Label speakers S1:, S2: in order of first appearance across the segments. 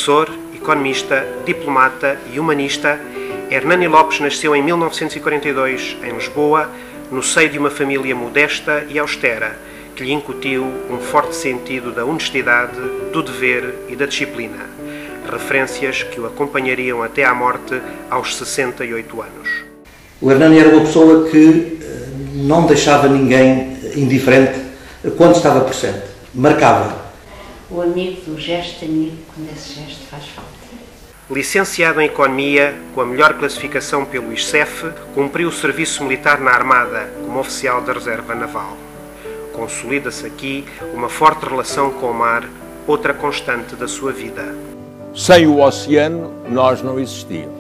S1: Professor, economista, diplomata e humanista, Hernani Lopes nasceu em 1942, em Lisboa, no seio de uma família modesta e austera, que lhe incutiu um forte sentido da honestidade, do dever e da disciplina, referências que o acompanhariam até à morte aos 68 anos.
S2: O Hernani era uma pessoa que não deixava ninguém indiferente quando estava presente, marcava.
S3: O amigo do gesto amigo, quando esse gesto faz falta.
S1: Licenciado em Economia, com a melhor classificação pelo ISEF, cumpriu o serviço militar na Armada, como oficial da Reserva Naval. Consolida-se aqui uma forte relação com o mar, outra constante da sua vida.
S4: Sem o oceano, nós não existíamos.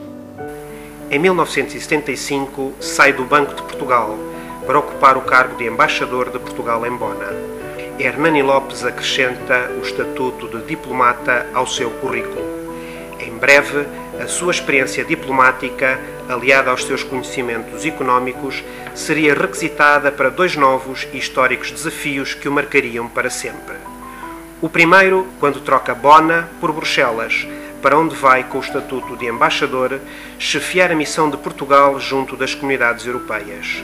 S1: Em 1975, sai do Banco de Portugal para ocupar o cargo de embaixador de Portugal em Bona. Hernani Lopes acrescenta o estatuto de diplomata ao seu currículo. Em breve, a sua experiência diplomática, aliada aos seus conhecimentos económicos, seria requisitada para dois novos e históricos desafios que o marcariam para sempre. O primeiro, quando troca Bona por Bruxelas, para onde vai com o estatuto de embaixador, chefiar a missão de Portugal junto das comunidades europeias.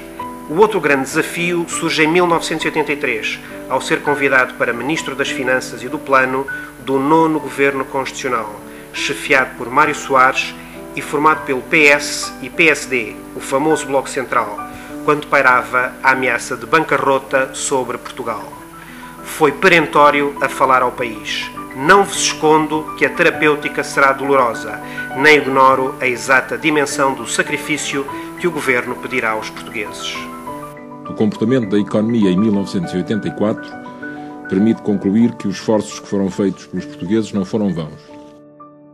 S1: O outro grande desafio surge em 1983, ao ser convidado para Ministro das Finanças e do Plano do 9º Governo Constitucional, chefiado por Mário Soares e formado pelo PS e PSD, o famoso Bloco Central, quando pairava a ameaça de bancarrota sobre Portugal. Foi perentório a falar ao país. Não vos escondo que a terapêutica será dolorosa, nem ignoro a exata dimensão do sacrifício que o Governo pedirá aos portugueses.
S5: O comportamento da economia em 1984 permite concluir que os esforços que foram feitos pelos portugueses não foram vãos.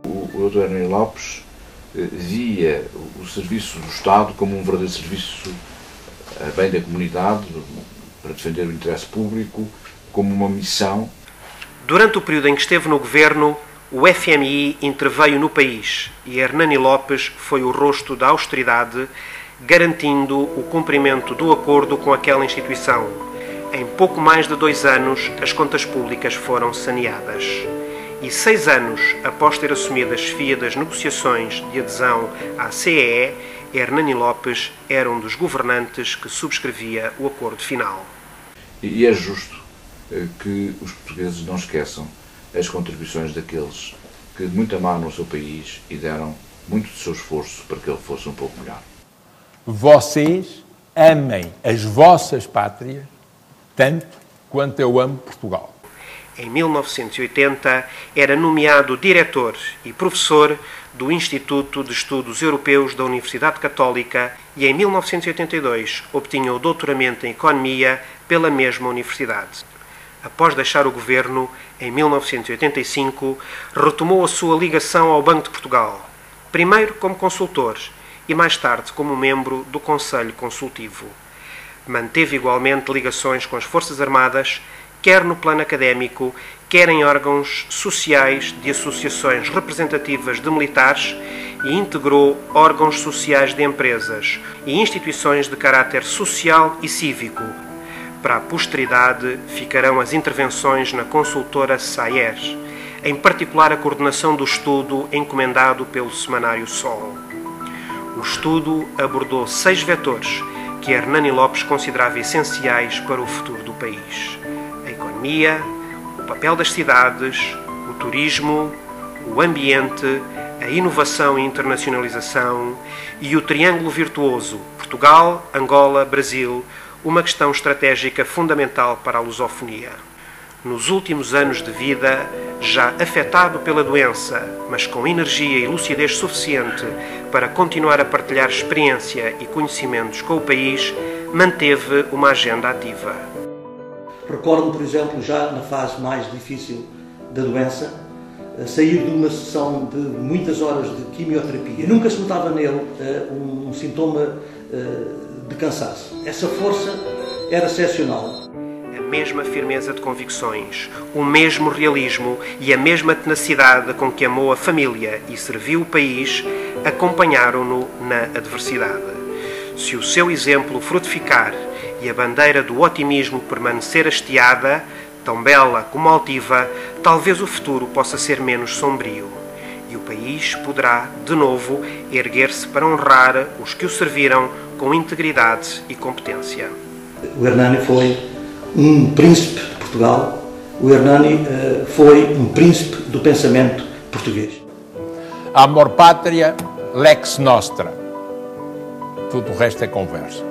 S6: O Dr. Hernani Lopes via o serviço do Estado como um verdadeiro serviço a bem da comunidade, para defender o interesse público, como uma missão.
S1: Durante o período em que esteve no governo, o FMI interveio no país e Hernani Lopes foi o rosto da austeridade, garantindo o cumprimento do acordo com aquela instituição. Em pouco mais de 2 anos, as contas públicas foram saneadas. E 6 anos após ter assumido a chefia das negociações de adesão à CEE, Hernani Lopes era um dos governantes que subscrevia o acordo final.
S6: E é justo que os portugueses não esqueçam as contribuições daqueles que muito amaram o seu país e deram muito do seu esforço para que ele fosse um pouco melhor.
S4: Vocês amem as vossas pátrias tanto quanto eu amo Portugal.
S1: Em 1980, era nomeado diretor e professor do Instituto de Estudos Europeus da Universidade Católica e em 1982 obtinha o doutoramento em Economia pela mesma universidade. Após deixar o governo, em 1985, retomou a sua ligação ao Banco de Portugal, primeiro como consultor e mais tarde como membro do Conselho Consultivo. Manteve igualmente ligações com as Forças Armadas, quer no plano académico, quer em órgãos sociais de associações representativas de militares e integrou órgãos sociais de empresas e instituições de caráter social e cívico. Para a posteridade ficarão as intervenções na consultora Saer, em particular a coordenação do estudo encomendado pelo semanário Sol. O estudo abordou 6 vetores que Hernani Lopes considerava essenciais para o futuro do país: a economia, o papel das cidades, o turismo, o ambiente, a inovação e internacionalização e o triângulo virtuoso Portugal, Angola, Brasil, uma questão estratégica fundamental para a lusofonia. Nos últimos anos de vida, já afetado pela doença, mas com energia e lucidez suficiente para continuar a partilhar experiência e conhecimentos com o país, manteve uma agenda ativa.
S2: Recordo-me, por exemplo, já na fase mais difícil da doença, sair de uma sessão de muitas horas de quimioterapia. Nunca se notava nele um sintoma de cansaço. Essa força era excepcional.
S1: A mesma firmeza de convicções, o mesmo realismo e a mesma tenacidade com que amou a família e serviu o país acompanharam-no na adversidade. Se o seu exemplo frutificar e a bandeira do otimismo permanecer hasteada, tão bela como altiva, talvez o futuro possa ser menos sombrio. e o país poderá, de novo, erguer-se para honrar os que o serviram com integridade e competência.
S2: O Hernani foi um príncipe de Portugal, o Hernani foi um príncipe do pensamento português.
S4: Amor pátria, lex nostra. Tudo o resto é conversa.